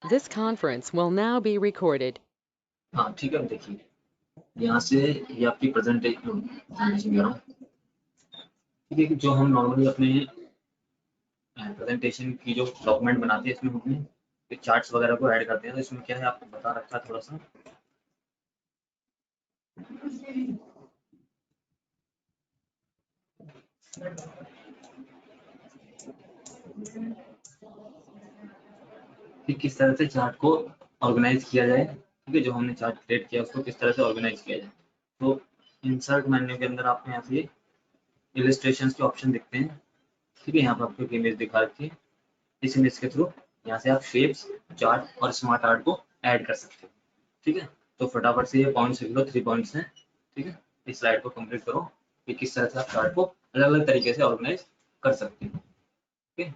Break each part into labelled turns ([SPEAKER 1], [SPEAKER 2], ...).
[SPEAKER 1] This conference will now be recorded.
[SPEAKER 2] हाँ ठीक है, अब देखिए यहाँ से ये आपकी प्रेजेंटेशन कह रहा हूँ। ठीक है कि जो हम नॉर्मली अपने प्रेजेंटेशन की जो डॉक्यूमेंट बनाते हैं इसमें हम अपने चार्ट्स वगैरह को ऐड करते हैं, तो इसमें क्या है आपको बता रखा है थोड़ा सा। कि किस तरह से चार्ट को ऑर्गेनाइज किया जाए। ठीक है, जो हमने चार्ट क्रिएट किया उसको किस तरह से ऑर्गेनाइज किया जाए। तो इंसर्ट मेन्यू के अंदर आपको यहाँ से इलस्ट्रेशंस के ऑप्शन दिखते हैं। ठीक है, यहाँ पर आपको एक इमेज दिखा रखी है। इस इमेज के थ्रू यहाँ से आप शेप्स, चार्ट और स्मार्ट आर्ट को ऐड कर सकते हो। ठीक है, तो फटाफट से ये पॉइंट्स लिख लो, 3 पॉइंट्स हैं। ठीक है, इस स्लाइड को कंप्लीट करो कि किस तरह से आप चार्ट को अलग अलग तरीके से ऑर्गेनाइज कर सकते हो। ठीक है,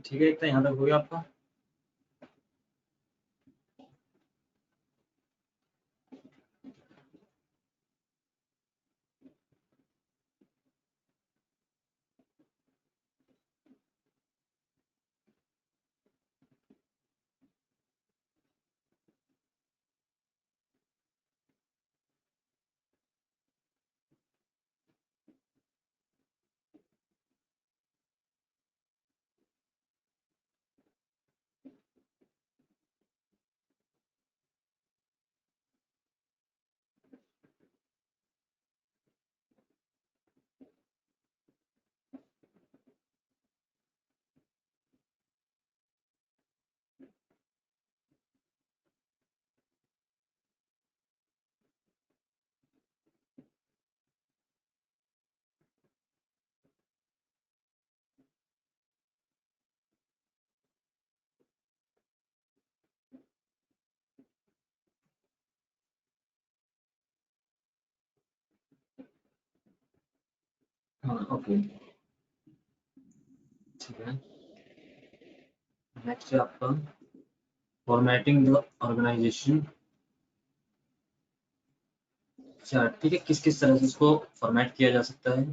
[SPEAKER 2] ठीक है, इतना यहाँ तक हो गया आपका। हाँ ओके, ठीक है। नेक्स्ट है आपका फॉर्मेटिंग द ऑर्गेनाइजेशन चार्ट। ठीक है, किस किस तरह से इसको फॉर्मेट किया जा सकता है।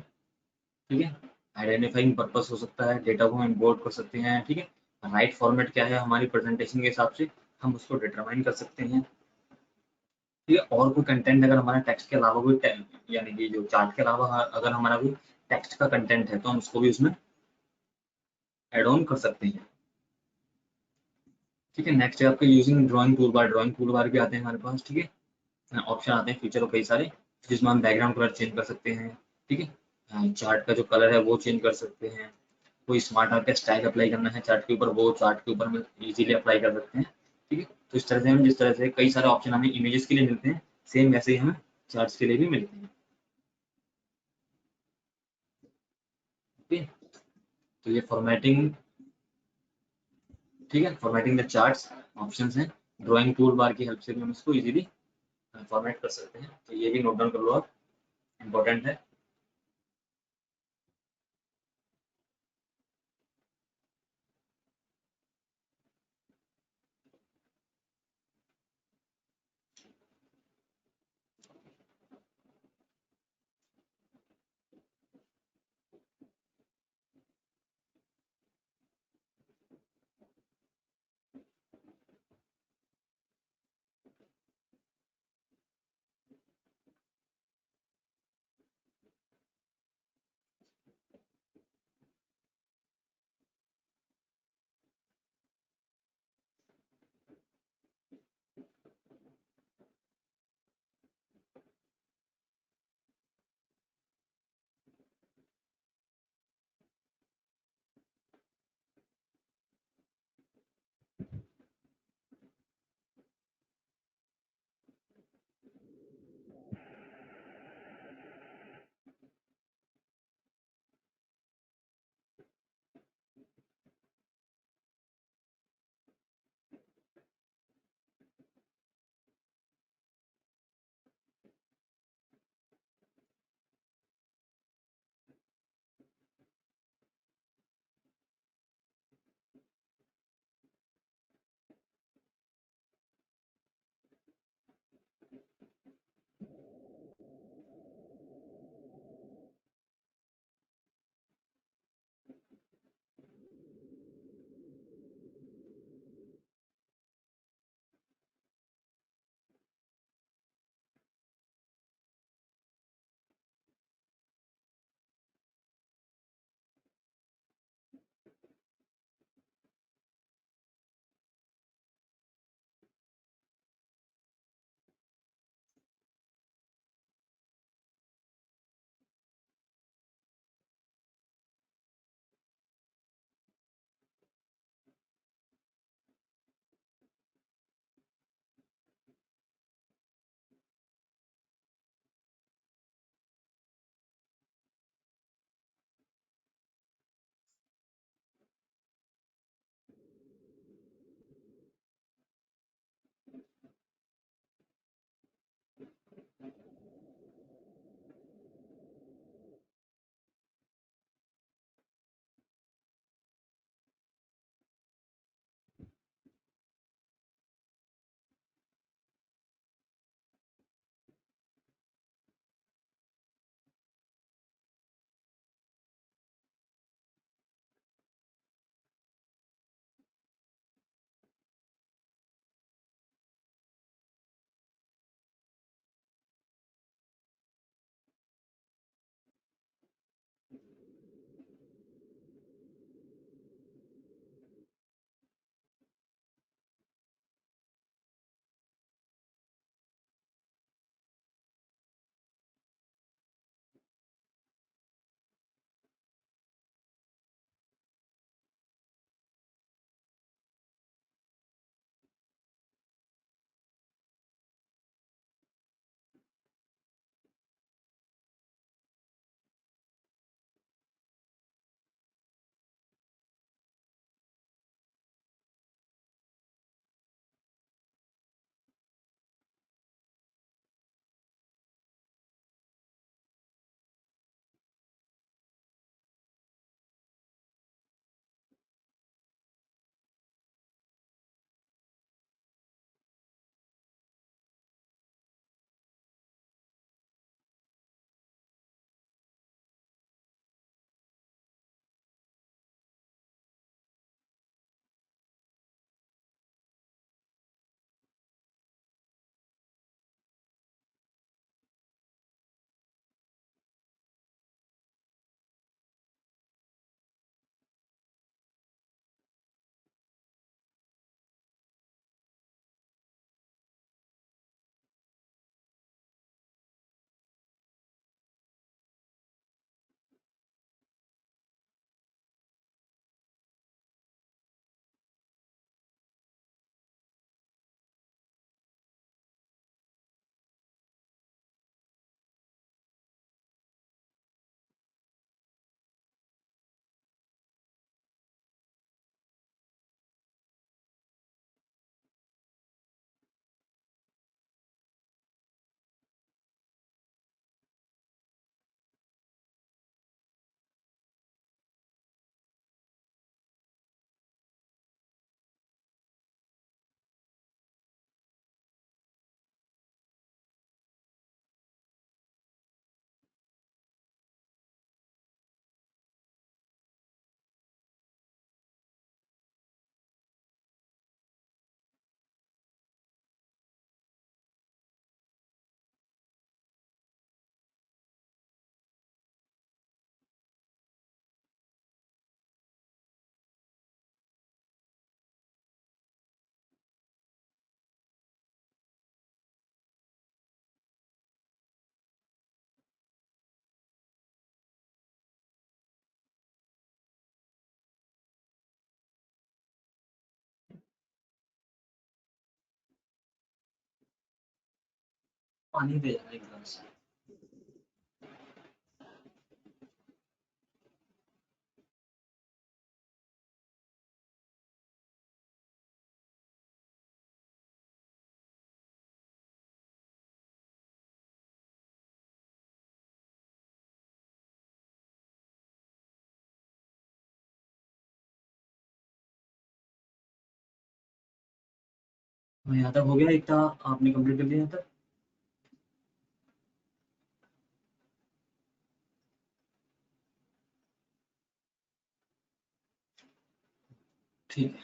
[SPEAKER 2] ठीक है, आइडेंटिफाइंग पर्पस हो सकता है, डेटा को हम इंपोर्ट कर सकते हैं। ठीक है, राइट फॉर्मेट क्या है हमारी प्रेजेंटेशन के हिसाब से, हम उसको डिटरमाइन कर सकते हैं। ठीक है, और कोई कंटेंट अगर हमारा टेक्स्ट के अलावा कोई यानी कि जो चार्ट के अलावा अगर हमारा कोई टेक्स्ट का कंटेंट है तो हम उसको भी उसमें एड ऑन कर सकते हैं। ठीक है, नेक्स्ट है आपके using drawing tool bar. Drawing tool bar भी आते हैं हमारे पास। ठीक है, ऑप्शन आते हैं फीचर कई सारे, जिसमें हम बैकग्राउंड कलर चेंज कर सकते हैं। ठीक है, चार्ट का जो कलर है वो चेंज कर सकते हैं। कोई स्मार्ट आर्ट का स्टाइल अप्लाई करना है चार्ट के ऊपर, वो चार्ट के ऊपर हम इजीली अप्लाई कर सकते हैं। ठीक है, तो इस तरह से हम जिस तरह से कई सारे ऑप्शन हमें इमेजेस के लिए मिलते हैं, सेम वैसे ही हमें चार्ट्स के लिए भी मिलते हैं। ओके, तो ये फॉर्मेटिंग, ठीक है, फॉर्मेटिंग द चार्ट्स ऑप्शंस हैं। ड्राइंग टूल बार की हेल्प से भी हम इसको इजीली फॉर्मेट कर सकते हैं। तो ये भी नोट डाउन कर लो आप, इम्पोर्टेंट है। पानी दे जाना एक गिलास। हाँ, यहाँ तक हो गया, इतना आपने कंप्लीट कर लिया यहाँ तक। ठीक है,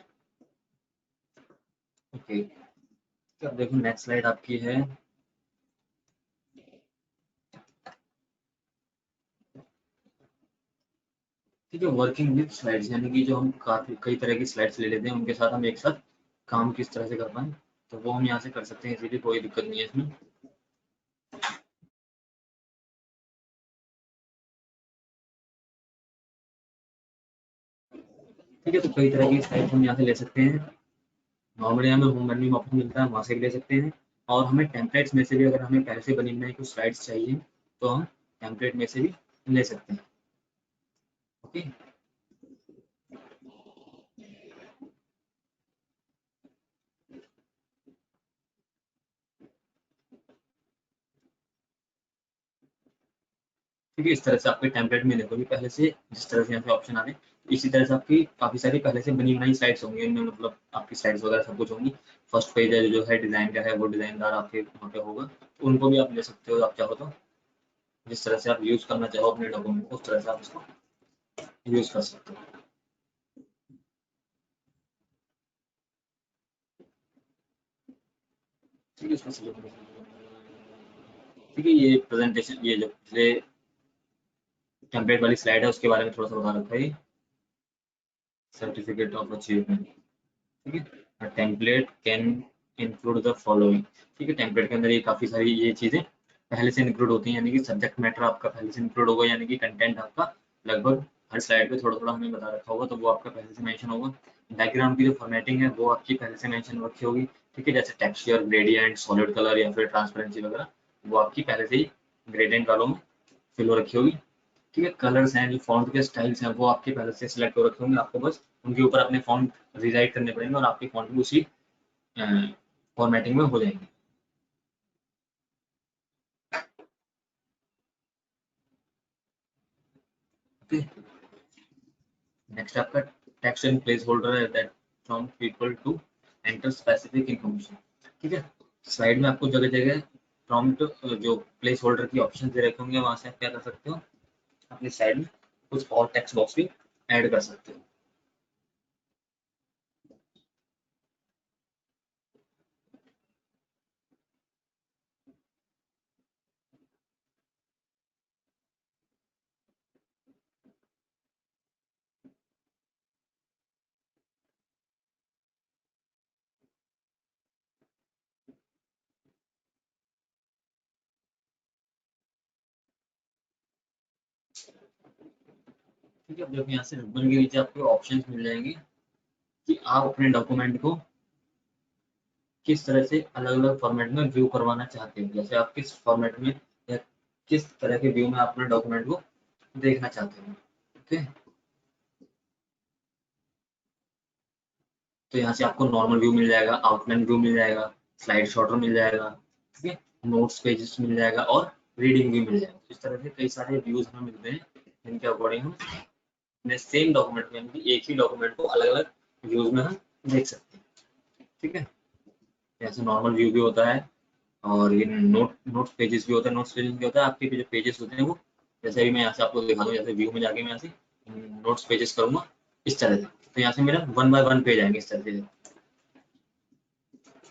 [SPEAKER 2] ओके। तो अब देखो नेक्स्ट स्लाइड आपकी है, ठीक है, वर्किंग विद स्लाइड्स, यानी कि जो हम काफी कई तरह की स्लाइड्स ले लेते हैं, उनके साथ हम एक साथ काम किस तरह से कर पाए, तो वो हम यहाँ से कर सकते हैं इजीली, कोई दिक्कत नहीं है इसमें। ठीक है, तो कई तरह की स्लाइड्स हम यहाँ से ले सकते हैं। नॉर्मली हमें होम मेन्यू में ऑप्शन मिलता है, वहाँ से भी ले सकते हैं। और हमें टेम्पलेट्स में से भी, अगर हमें पहले से बनी बनाई कुछ स्लाइड्स चाहिए, तो हम टेम्पलेट में से भी ले सकते हैं। ओके, ठीक है, इस तरह से आपके टेम्पलेट में देखोगे पहले से, जिस तरह से यहाँ पे ऑप्शन आ रहे हैं, इसी तरह से आपकी काफी सारी पहले से बनी बनाई स्लाइड्स होंगी, इनमें मतलब आपकी स्लाइड्स वगैरह सब कुछ होंगी। फर्स्ट पेज है जो है डिजाइन का है, वो डिजाइनदार आपके वहाँ पे होगा, तो उनको भी आप ले सकते हो, आप चाहो तो जिस तरह से आप यूज करना चाहो अपने डॉक्यूमेंट को, उस तरह से आप इसको यूज कर सकते हो। ठीक है, इसमें ठीक है, ये प्रेजेंटेशन, ये जो पिछले टेम्पलेट वाली स्लाइड है उसके बारे में थोड़ा सा बता रखा है, सर्टिफिकेट ऑफ अचीवमेंट। ठीक है, template can include the following. ठीक है, टेम्पलेट के अंदर ये काफ़ी सारी ये चीज़ें पहले से इंक्लूड होती हैं, यानी कि सब्जेक्ट मैटर आपका पहले से इंक्लूड होगा, यानी कि कंटेंट आपका लगभग हर स्लाइड पे थोड़ा थोड़ा हमें बता रखा होगा, तो वो आपका पहले से मेंशन होगा। बैकग्राउंड की जो फॉर्मेटिंग है वो आपकी पहले से मेंशन रखी होगी। ठीक है, जैसे टेक्सचर, ग्रेडियंट, सॉलिड कलर या फिर ट्रांसपेरेंसी वगैरह, वो आपकी पहले से ही ग्रेडियंट वालों में फिल हो रखी होगी। ठीक है, कलर्स हैं, जो फॉन्ट के स्टाइल्स हैं, वो आपके पहले से सिलेक्ट हो रखे होंगे, आपको बस उनके ऊपर अपने फॉन्ट रिराइट करने पड़ेंगे और आपके फॉन्ट भी उसी फॉर्मेटिंग में हो जाएंगे। ओके, नेक्स्ट आपका टेक्स्ट एंड प्लेस होल्डर है, that from people to enter specific information. ठीक है, स्लाइड में आपको जगह जगह प्रॉम्प्ट, जो प्लेस होल्डर की ऑप्शन दे रखे होंगे, वहां से आप क्या कर सकते हो, अपनी साइड में कुछ और टेक्स्ट बॉक्स भी ऐड कर सकते हो। ठीक है, जब यहाँ से रिबन के नीचे आपको ऑप्शंस मिल जाएंगे कि आप अपने डॉक्यूमेंट को किस तरह से अलग अलग फॉर्मेट में व्यू करवाना चाहते हो, जैसे आप किस फॉर्मेट में या किस तरह के व्यू में आप अपने डॉक्यूमेंट को देखना चाहते हो। ओके, तो यहाँ से आपको नॉर्मल व्यू मिल जाएगा, आउटलाइन व्यू मिल जाएगा, स्लाइड शॉर्टर मिल जाएगा, ठीक है, नोट्स पेजेस मिल जाएगा और रीडिंग व्यू मिल जाएगा। इस तरह से कई सारे व्यूज हमें मिलते हैं, जिनके अकॉर्डिंग हम अपने सेम डॉक्यूमेंट में, यानी कि एक ही डॉक्यूमेंट को अलग अलग व्यूज में हम देख सकते हैं। ठीक है, जैसे नॉर्मल व्यू भी होता है, और ये नोट्स पेजेस भी होता है। नोट्स पेजेस भी होता है, आपके जो पेजेस होते हैं वो, जैसे अभी मैं यहाँ से आपको दिखा दूँ, जैसे व्यू में जाके मैं यहाँ से नोट्स पेजेस करूंगा इस तरह से, तो यहाँ से मेरा 1 बाय 1 पेज आएंगे इस तरह से।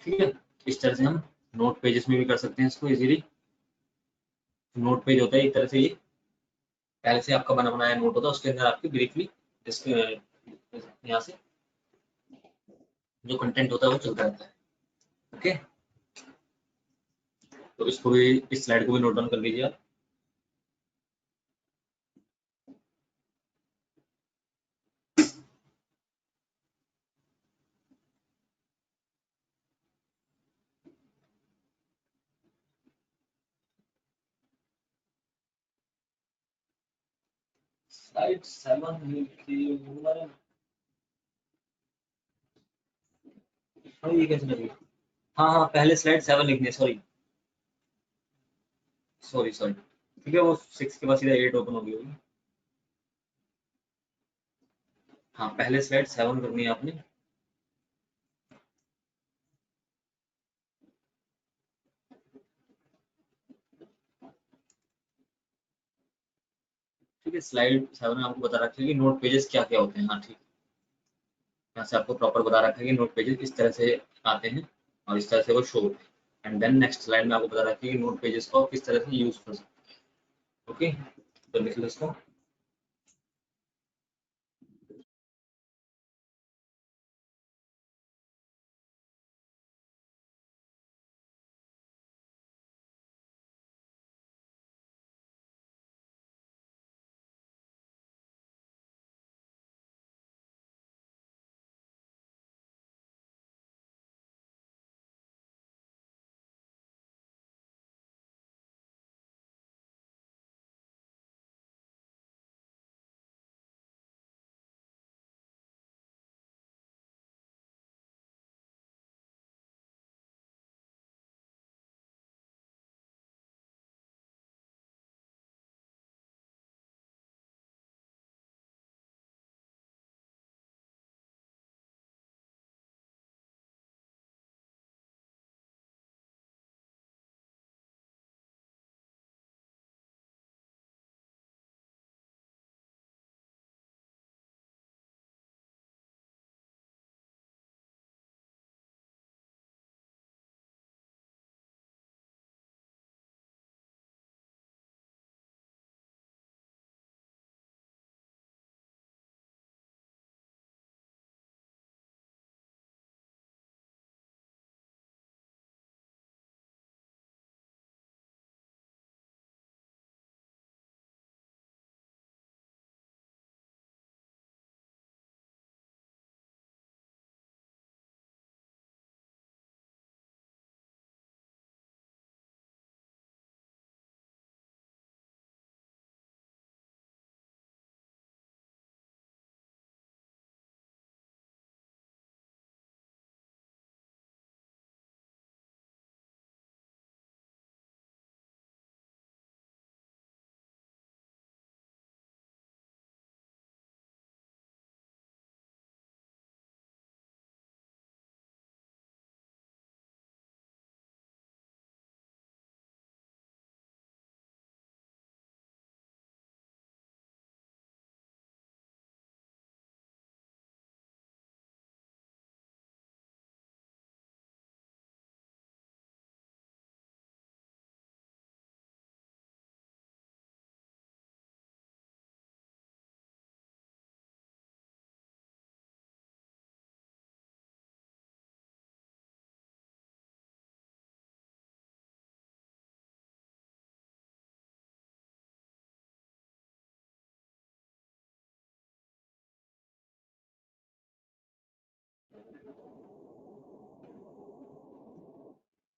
[SPEAKER 2] ठीक है, इस तरह से हम नोट पेजेस में भी कर सकते हैं इसको इजीली। नोट पेज होता है एक तरह से, ये पहले से आपका बना बनाया नोट होता है, उसके अंदर आपकी ब्रीफली यहाँ से जो कंटेंट होता है वो चलता रहता है। ओके, तो इसको भी, इस स्लाइड को भी नोट डाउन कर लीजिए आप। स्लाइड 7 लिखी ये कैसे लगी? हाँ हाँ, पहले स्लाइड 7 लिखनी है, सॉरी सॉरी सॉरी, ठीक है, वो 6 के बाद सीधा 8 ओपन हो गई होगी। हाँ, पहले स्लाइड 7 करनी है आपने। ठीक है, स्लाइड 7 में आपको बता रखा है कि नोट पेजेस क्या क्या होते हैं। हाँ ठीक है, यहाँ से आपको प्रॉपर बता रखा है कि नोट पेजेस किस तरह से आते हैं और इस तरह से वो शो होते हैं। एंड देन नेक्स्ट स्लाइड में आपको बता रखा है कि नोट पेजेस को किस तरह से यूज कर सकते हैं। ओके, तो लिख लो इसको।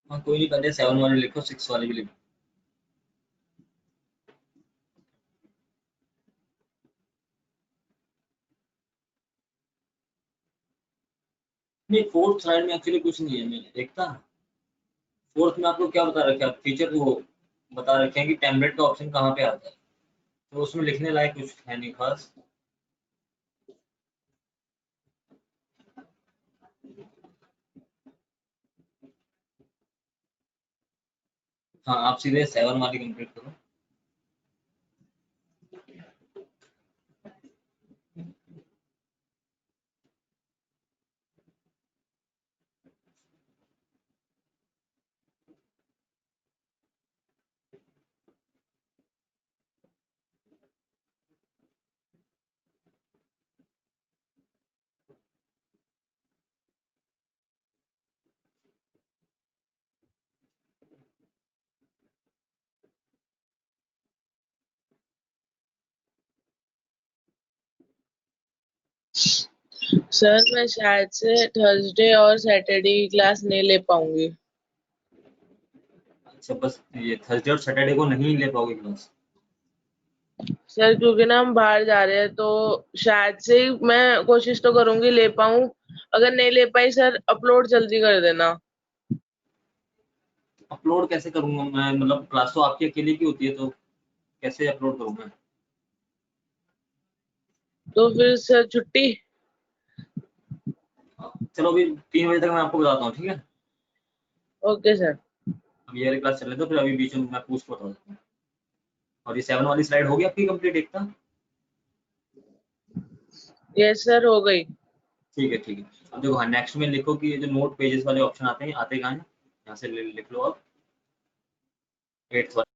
[SPEAKER 2] हाँ कोई नहीं, पहले 7 वाली लिखो, 6 वाली भी लिखो। नहीं, फोर्थ स्लाइड में एक्चुअली कुछ नहीं है, मैं देखता। फोर्थ में आपको क्या बता रखा है, फीचर वो बता रखे हैं कि टेम्पलेट का ऑप्शन कहाँ पे आता है, तो उसमें लिखने लायक कुछ है नहीं खास। हाँ, आप सीधे 7 वाली कंप्लीट करो।
[SPEAKER 3] सर मैं शायद से थर्सडे और सैटरडे की क्लास नहीं ले पाऊंगी।
[SPEAKER 2] अच्छा, बस ये थर्सडे और सैटरडे को नहीं ले पाओगे क्लास?
[SPEAKER 3] सर क्योंकि ना हम बाहर जा रहे हैं तो शायद से ही मैं कोशिश तो करूंगी ले पाऊं। अगर नहीं ले पाई सर अपलोड जल्दी कर देना।
[SPEAKER 2] अपलोड कैसे करूंगा मैं, मतलब क्लास तो आपकी अकेले की होती है, तो कैसे अपलोड करूंगा?
[SPEAKER 3] तो फिर सर छुट्टी।
[SPEAKER 2] चलो अभी 3 बजे तक मैं आपको बताता हूँ, ठीक है?
[SPEAKER 3] Okay sir.
[SPEAKER 2] अब ये वाली क्लास चल रही है तो फिर अभी बीच में मैं पूछ बताता हूँ। और ये 7 वाली स्लाइड होगी आपकी कंप्लीट एकता?
[SPEAKER 3] यस सर हो गई।
[SPEAKER 2] ठीक है ठीक है। अब देखो, हाँ, नेक्स्ट में लिखो कि ये जो नोट पेजेस वाले ऑप्शन आते हैं, आते कहाँ हैं? यहाँ से लिख लो आप 8th वाले।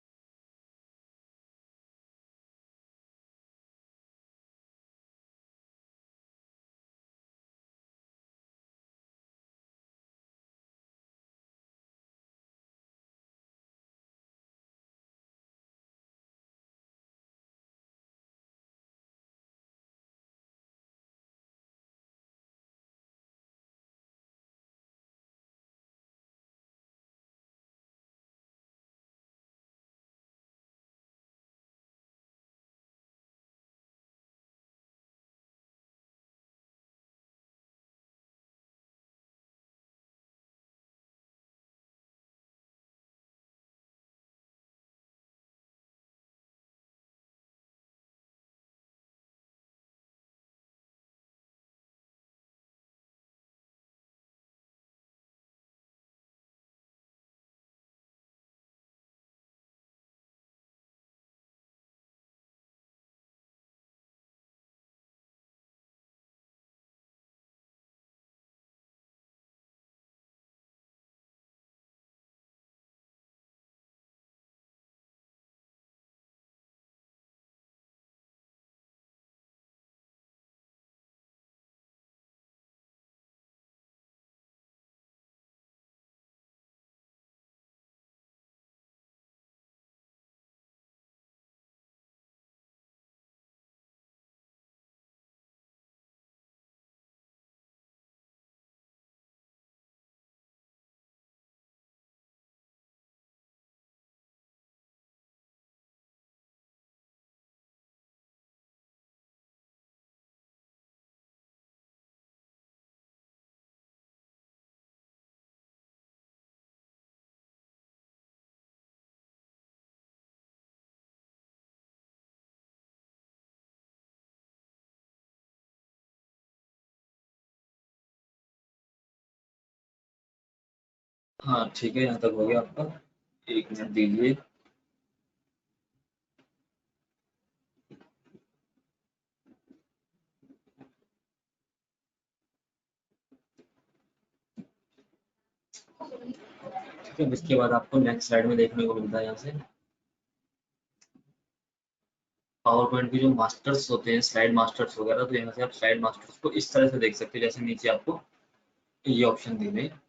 [SPEAKER 2] हाँ ठीक है, यहाँ तक हो गया आपका। 1 मिनट दीजिए। ठीक है, इसके बाद आपको नेक्स्ट स्लाइड में देखने को मिलता है यहाँ से पावर पॉइंट के जो मास्टर्स होते हैं, स्लाइड मास्टर्स वगैरह। तो यहाँ से आप स्लाइड मास्टर्स को इस तरह से देख सकते हैं, जैसे नीचे आपको ये ऑप्शन दी हुई है।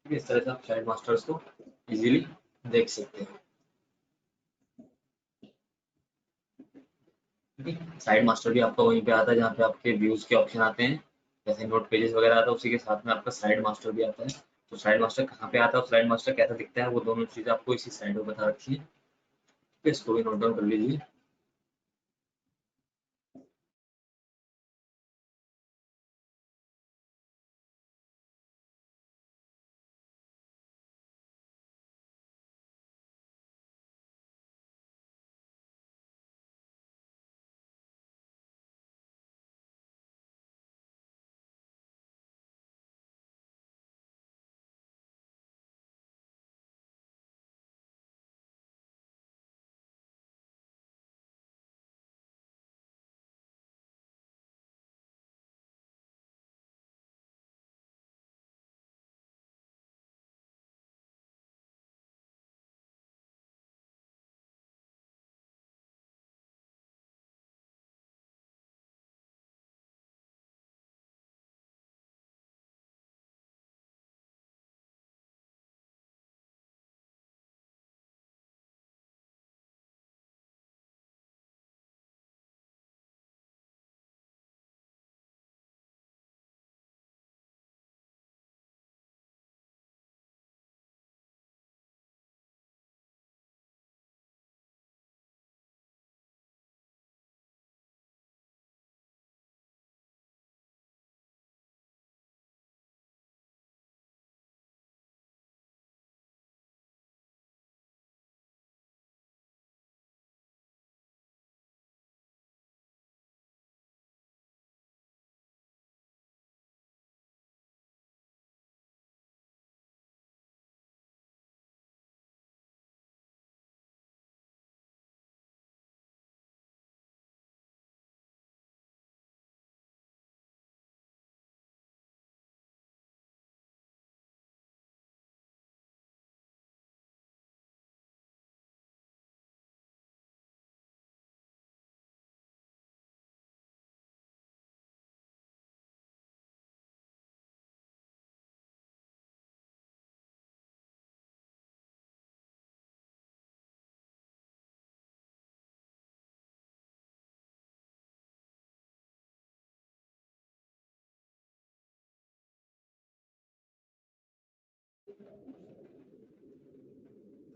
[SPEAKER 2] ठीक है, इस तरह से आप स्लाइड मास्टर्स को इजीली देख सकते हैं। ठीक है, साइड मास्टर भी आपका वहीं पे आता है जहाँ पे आपके व्यूज के ऑप्शन आते हैं, जैसे नोट पेजेस वगैरह आता है, उसी के साथ में आपका स्लाइड मास्टर भी आता है। तो स्लाइड मास्टर कहाँ पे आता है और स्लाइड मास्टर कैसा दिखता है, वो दोनों चीज़ आपको इसी स्लाइड में बता रखी है। ठीक है, इसको भी नोट डाउन कर लीजिए।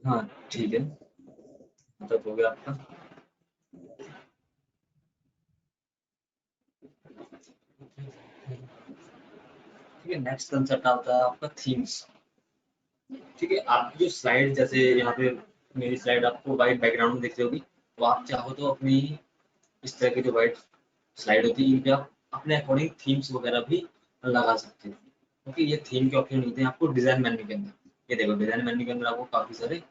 [SPEAKER 2] हाँ ठीक है, मतलब हो गया आपका। ठीक है, नेक्स्ट कंसेप्ट आता है आपका थीम्स। ठीक है, आपकी जो स्लाइड, जैसे यहाँ पे मेरी स्लाइड आपको वाइट बैकग्राउंड में दिख रही होगी, तो आप चाहो तो अपनी इस तरह की जो वाइट स्लाइड होती है, इन पे आप अपने अकॉर्डिंग थीम्स वगैरह भी लगा सकते हो, क्योंकि ये थीम के ऑप्शन मिलते हैं आपको डिजाइन मेन्यू के अंदर। ये देखो, डिजाइन मेन्यू के अंदर आपको काफी सारे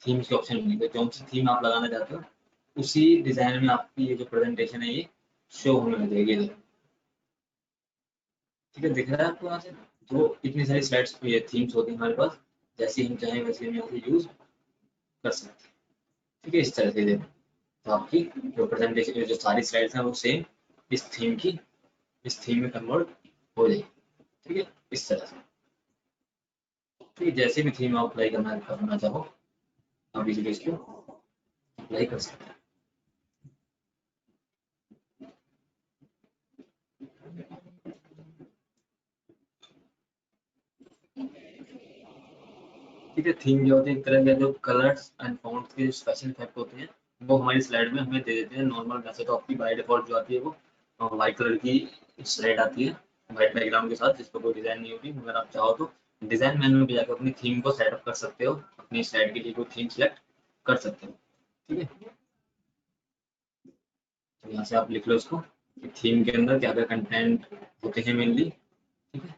[SPEAKER 2] थीम्स के ऑप्शन मिलेंगे, जो सी थीम आप लगाना चाहते हो उसी डिजाइन में आपकी ये जो प्रेजेंटेशन है ये शो होने लगेगी। ये देखो, ठीक है, दिख रहा है आपको यहाँ से? तो इतनी सारी स्लाइड्स ये थीम्स होती हैं हमारे पास, जैसे हम चाहें वैसे हम यहाँ से यूज कर सकते हैं। ठीक है, इस तरह से देखो, तो आपकी जो प्रेजेंटेशन जो सारी स्लाइड्स हैं वो सेम इस थीम में कन्वर्ट हो जाएगी। ठीक है, इस तरह से। ठीक है, जैसे भी थीम आप अप्लाई करना चाहो, आप इजीली इसको अप्लाई कर सकते हैं। ठीक है, थीम जो होती है एक तरह के जो कलर्स एंड फॉन्ट्स के स्पेशल इफेक्ट होते हैं, वो हमारी स्लाइड में हमें दे देते हैं। नॉर्मल वैसे तो आपकी बाय डिफॉल्ट जो आती है वो व्हाइट कलर की स्लाइड आती है, व्हाइट बैकग्राउंड के साथ, जिस पर कोई डिजाइन नहीं होती। मगर आप चाहो तो डिजाइन मेन्यू में जाकर अपनी थीम को सेटअप कर सकते हो, अपनी स्लाइड के लिए कोई थीम सेलेक्ट कर सकते हो। ठीक है, तो यहाँ से आप लिख लो इसको, थीम के अंदर क्या क्या कंटेंट होते हैं मेनली। ठीक है।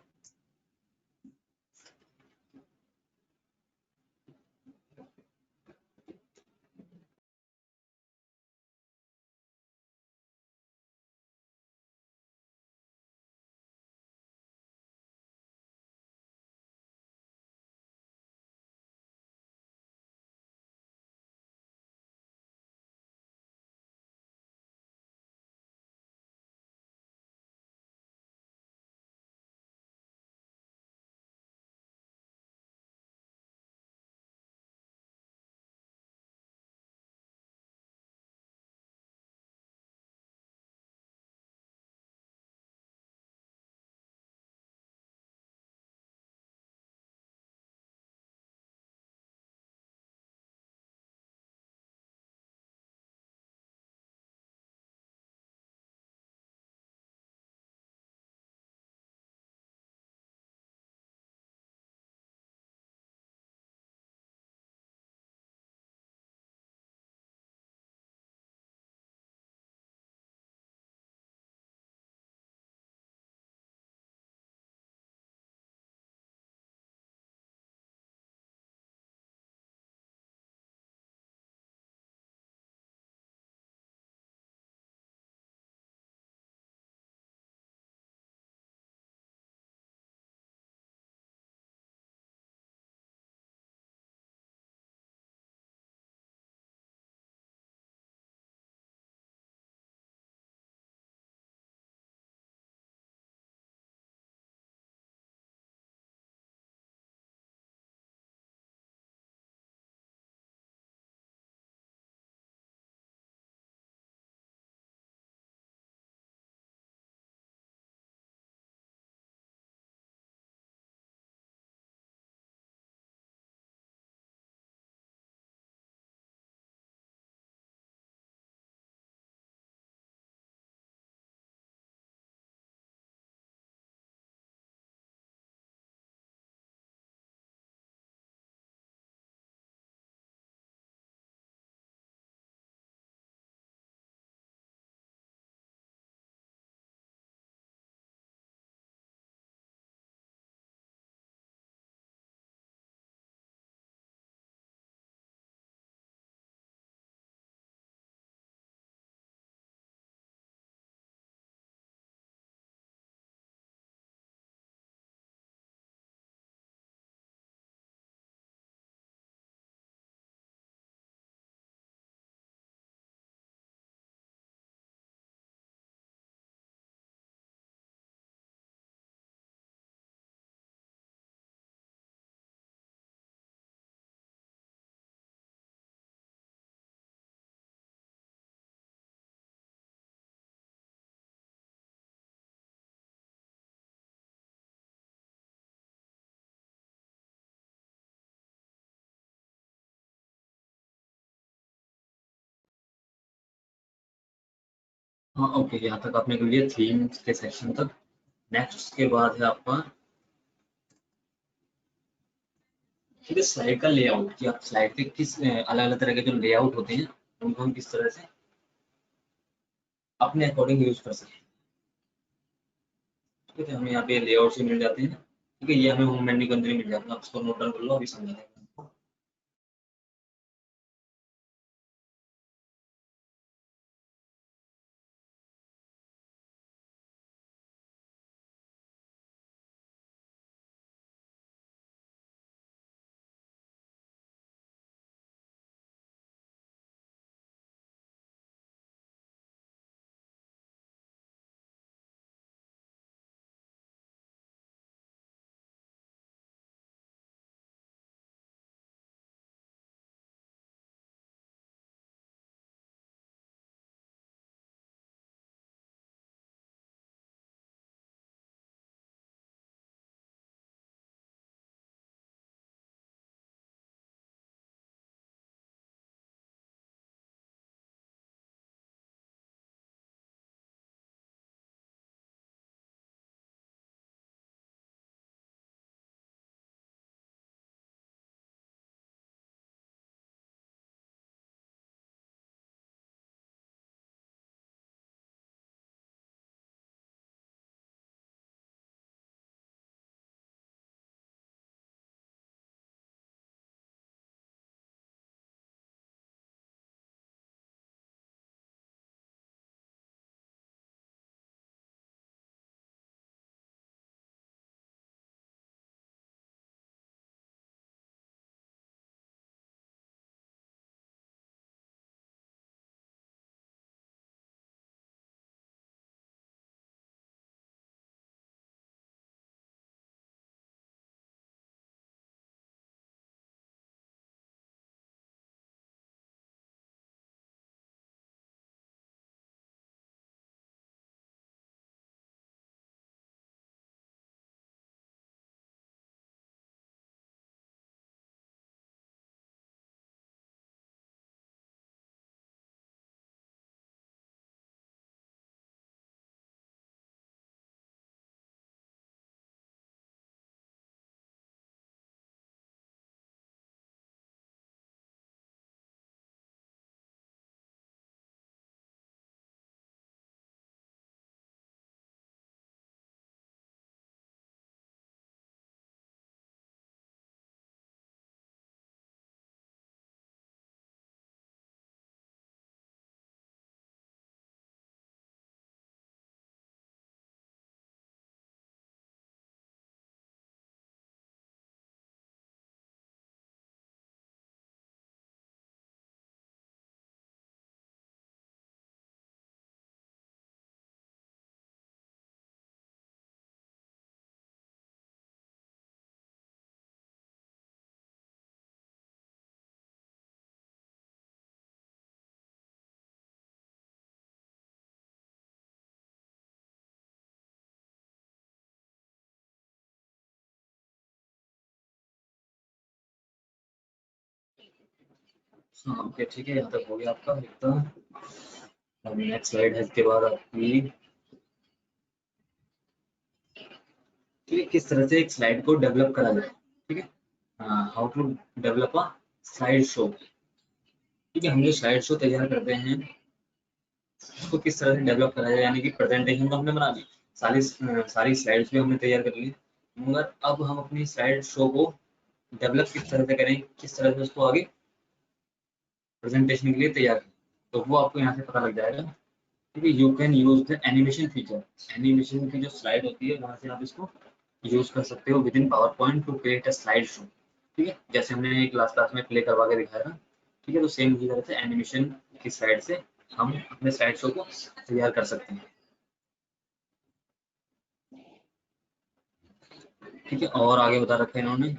[SPEAKER 2] हाँ ओके, यहाँ तक आपने कर लिया थीम्स के सेक्शन तक। नेक्स्ट के बाद है आपका ठीक है स्लाइड का लेआउट, कि आप स्लाइड के किस अलग अलग तरह के जो लेआउट होते हैं उनको हम किस तरह से अपने अकॉर्डिंग यूज कर सकते हैं। ठीक है, हमें यहाँ पे लेआउट से मिल जाते हैं। ठीक है, ये हमें होम मेन्यू के अंदर ही मिल जाता है। आप इसको नोट डाउन कर लो, अभी समझा देंगे। हाँ ओके, ठीक है, यहाँ तक हो गया आपका एकदम। अब नेक्स्ट स्लाइड है इसके बाद आपकी ठीक है किस तरह से एक स्लाइड को डेवलप करा जाए। ठीक है, how to develop a slide show. ठीक है, हम जो स्लाइड शो तैयार करते हैं उसको किस तरह से डेवलप करा जाए, यानी कि प्रेजेंटेशन तो हमने बना ली, सारी स्लाइड्स भी हमने तैयार कर ली, मगर अब हम अपनी स्लाइड शो को डेवलप किस तरह से करें, किस तरह से उसको आगे प्रेजेंटेशन के लिए तैयार करें, तो वो आपको यहाँ से पता लग जाएगा। ठीक है, you can use the animation feature. Animation की जो स्लाइड होती है वहां से आप इसको यूज कर सकते हो with in power point two create a slide show. ठीक है, जैसे हमने क्लास क्लास में प्ले करवा के दिखाया था। ठीक है, तो सेम इसी तरह से एनिमेशन की साइड से हम अपने स्लाइड शो को तैयार कर सकते हैं। ठीक है, और आगे बता रखा है इन्होंने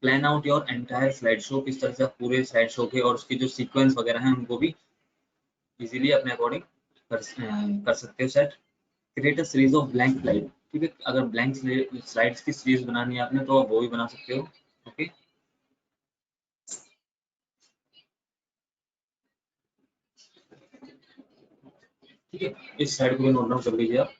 [SPEAKER 2] plan out your entire slide show, किस तरह से आप पूरे स्लाइड शो के और उसके जो सीक्वेंस वगैरह हैं उनको भी इजीली अपने अकॉर्डिंग कर सकते हो set. Create a series of blank slide. ठीक है, अगर ब्लैंक स्लाइड्स की सीरीज बनानी है आपने तो आप वो भी बना सकते हो। ओके, ठीक है, इस साइड को भी नोट डाउन कर लीजिए आप।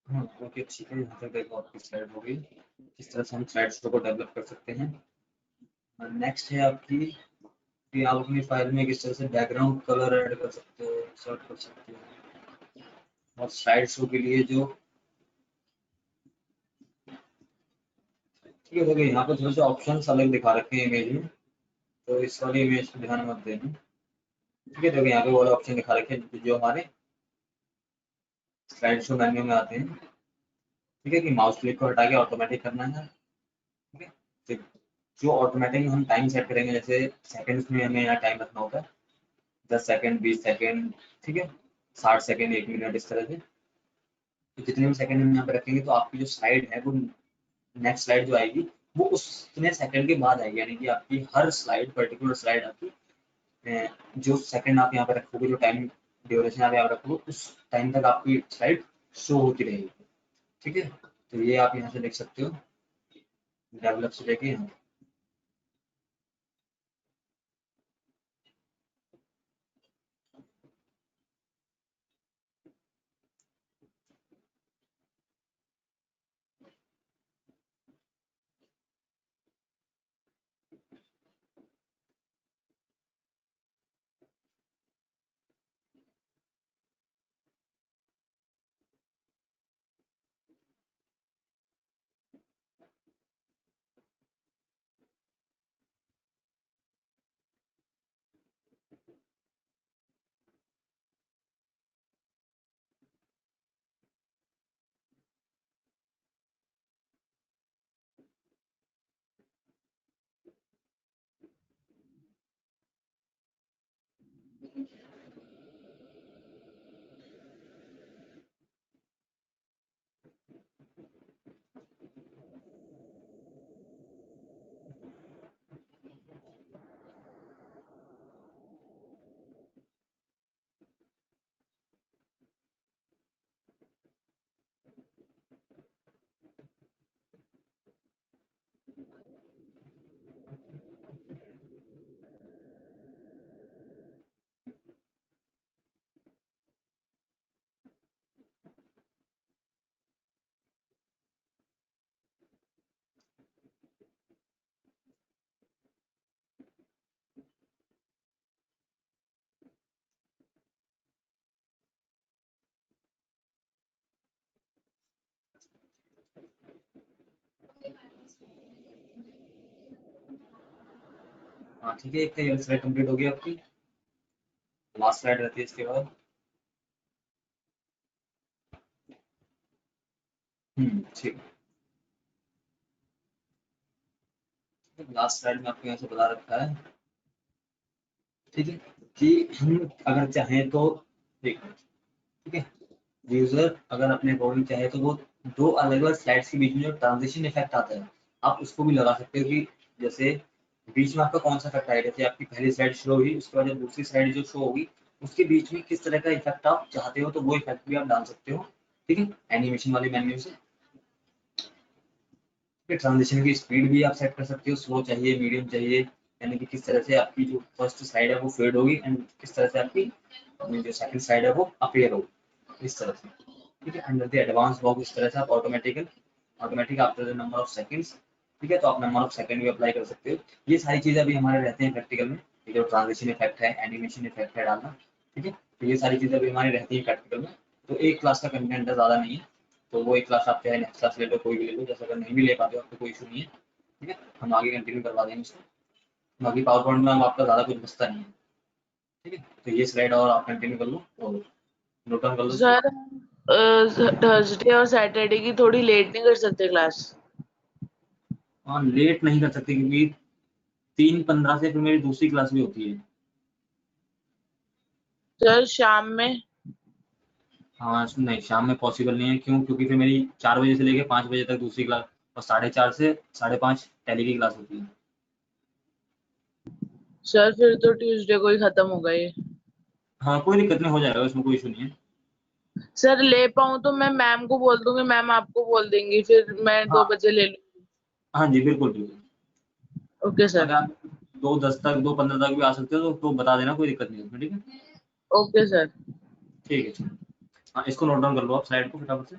[SPEAKER 2] हाँ, ओके, ठीक है, यहाँ तक देखो आपकी स्लाइड हो गई। इस तरह से हम स्लाइड शो को डेवलप कर सकते हैं। नेक्स्ट है आपकी कि आप अपनी फाइल में किस तरह से बैकग्राउंड कलर ऐड कर सकते हो, इंसर्ट कर सकते हो। और स्लाइड शो के लिए जो ठीक है, देखिए यहाँ पे थोड़े से ऑप्शंस अलग दिखा रखे हैं इमेज में। तो इस वाली इमेज को ध्यान मत देना। ठीक है, देखो यहाँ पे वो वाला ऑप्शन दिखा रखे हैं जो हमारे स्लाइड शो मेन्यू में आते हैं। ठीक है, कि माउस क्लिक को हटा के ऑटोमेटिक करना है। ठीक है, तो जो ऑटोमेटिक हम टाइम सेट करेंगे, जैसे सेकंड्स में हमें यहाँ टाइम रखना होता है, 10 सेकंड, 20 सेकंड, ठीक है, 60 सेकंड, 1 मिनट, इस तरह से। तो जितने भी सेकंड हम यहाँ पे रखेंगे तो आपकी जो स्लाइड है वो नेक्स्ट स्लाइड जो आएगी वो उतने सेकंड के बाद आएगी, यानी कि आपकी हर स्लाइड, पर्टिकुलर स्लाइड आपकी जो सेकंड आप यहाँ पे रखोगे, जो टाइम ड्यूरेशन आप यहाँ पे रखोगे, उस टाइम तक आपकी स्लाइड शो होती रहेगी। ठीक है, तो ये आप यहाँ से देख सकते हो, डेवलप से लेके यहाँ। हाँ ठीक है, एक तो ये स्लाइड कंप्लीट हो गई आपकी, लास्ट स्लाइड रहती है इसके बाद। ठीक है, लास्ट स्लाइड में आपको यहाँ से बता रखा है। ठीक है, कि हम अगर चाहें तो ठीक ठीक है, यूजर अगर अपने अकॉर्डिंग चाहे तो वो दो अलग अलग स्लाइड्स के बीच में जो ट्रांजिशन इफेक्ट आता है, आप उसको भी लगा सकते हो। कि जैसे बीच में आपका कौन सा इफेक्ट आएगा, जैसे आपकी पहली स्लाइड शो हुई, उसके बाद जब दूसरी स्लाइड जो शो होगी उसके बीच में किस तरह का इफेक्ट आप चाहते हो, तो वो इफेक्ट भी आप डाल सकते हो। ठीक है, एनिमेशन वाले मेन्यू से। ट्रांजिशन की स्पीड भी आप सेट कर सकते हो, स्लो चाहिए, मीडियम चाहिए, यानी कि किस तरह से आपकी जो फर्स्ट साइड है वो फेड होगी एंड किस तरह से आपकी जो सेकंड साइड है वो अपीयर होगी, इस तरह से। ठीक है, अंडर द एडवांस बॉक्स इस तरह से आप automatic after the number of seconds. ठीक है, तो आप नंबर ऑफ सेकंड भी अप्लाई कर सकते हो। ये सारी चीजें अभी हमारे रहते हैं प्रैक्टिकल में। ये जो ट्रांजिशन इफेक्ट है, एनिमेशन इफेक्ट है डालना। ठीक है, तो ये सारी चीजें अभी हमारी रहती है प्रैक्टिकल में। तो एक क्लास का कंटेंट है, ज्यादा नहीं है। तो वो एक क्लास आप चाहे नेक्स्ट क्लास ले लो, कोई भी ले लो, जैसे अगर नहीं भी ले पाते हो आपको कोई इशू नहीं है। ठीक है, हम आगे कंटिन्यू करवा देंगे इसको। बाकी पावर पॉइंट में अब आपका ज़्यादा कुछ बचता नहीं है। ठीक है, तो ये स्लाइड और आप कंटिन्यू कर लो और नोट डाउन कर लो इसको।
[SPEAKER 3] सर थर्सडे और सैटरडे की थोड़ी लेट नहीं कर सकते क्लास?
[SPEAKER 2] हाँ, लेट नहीं कर सकते क्योंकि 3:15 से फिर मेरी दूसरी क्लास भी होती है।
[SPEAKER 3] सर शाम में?
[SPEAKER 2] हाँ नहीं, शाम में पॉसिबल नहीं है। क्यों? क्योंकि फिर मेरी 4 बजे से लेके 5 बजे तक दूसरी क्लास, और 4:30 से 5:30 टैली की क्लास होती है।
[SPEAKER 3] सर फिर तो ट्यूसडे को ही खत्म होगा ये।
[SPEAKER 2] हाँ कोई दिक्कत नहीं, हो जाएगा, इसमें कोई इशू नहीं है।
[SPEAKER 3] सर ले पाऊँ तो मैं मैम को बोल दूंगी, मैम आपको बोल देंगी, फिर मैं
[SPEAKER 2] हाँ
[SPEAKER 3] 2 बजे ले लूंगी।
[SPEAKER 2] हाँ जी, बिल्कुल बिल्कुल।
[SPEAKER 3] Okay sir.
[SPEAKER 2] अगर आप 2:10 तक, 2:15 तक भी आ सकते हो तो बता देना, कोई दिक्कत नहीं है उसमें। ठीक है,
[SPEAKER 3] ओके सर।
[SPEAKER 2] ठीक है, चलो। हाँ, इसको नोट डाउन कर लो आप स्लाइड को फटाफट से।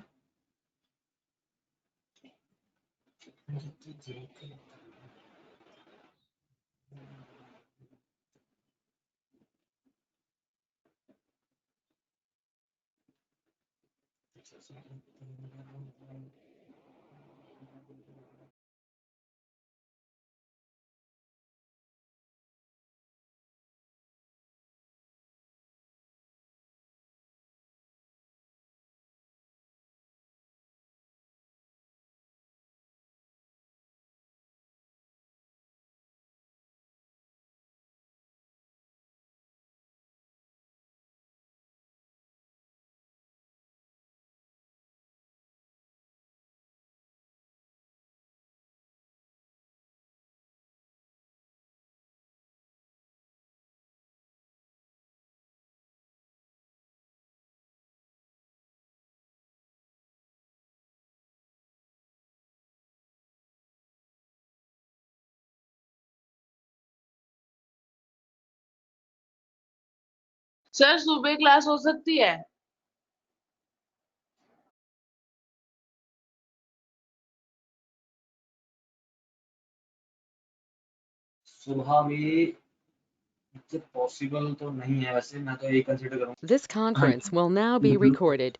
[SPEAKER 3] सर सुबह क्लास हो सकती है?
[SPEAKER 2] सुबह भी पॉसिबल तो नहीं है, वैसे मैं तो यही कंसिडर करूँगा।
[SPEAKER 1] This
[SPEAKER 2] हाँ
[SPEAKER 1] conference will now be
[SPEAKER 2] ji.
[SPEAKER 1] recorded.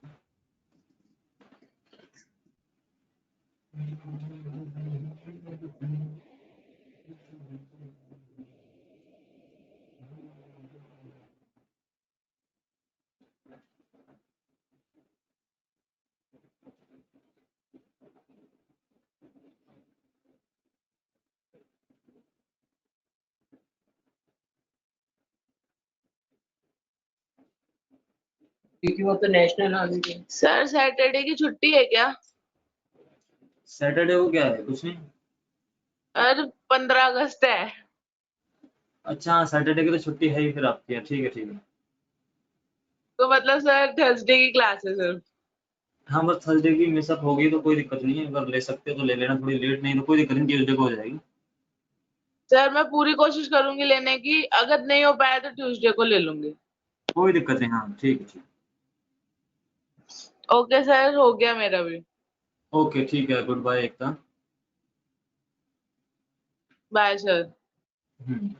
[SPEAKER 4] क्योंकि वो तो नेशनल हॉलीडे।
[SPEAKER 3] सर सैटरडे की छुट्टी है क्या?
[SPEAKER 2] सैटरडे को क्या है, कुछ नहीं।
[SPEAKER 3] अरे 15 अगस्त है।
[SPEAKER 2] अच्छा हाँ, सैटरडे की तो छुट्टी है ही फिर आपकी। ठीक है ठीक है।
[SPEAKER 3] तो मतलब सर थर्सडे की क्लास है सिर्फ।
[SPEAKER 2] हाँ बस थर्सडे की मिसअप होगी तो कोई दिक्कत नहीं है, अगर ले सकते हो तो ले लेना, थोड़ी लेट नहीं तो कोई दिक्कत नहीं, ट्यूसडे को हो जाएगी।
[SPEAKER 3] सर मैं पूरी कोशिश करूंगी लेने की, अगर नहीं हो पाया तो ट्यूसडे को ले लूंगी।
[SPEAKER 2] कोई दिक्कत नहीं, हाँ ठीक है ठीक।
[SPEAKER 3] ओके सर, हो गया मेरा भी।
[SPEAKER 2] ओके ठीक है, good bye Ekta.
[SPEAKER 3] Bye sir.
[SPEAKER 2] हम्म।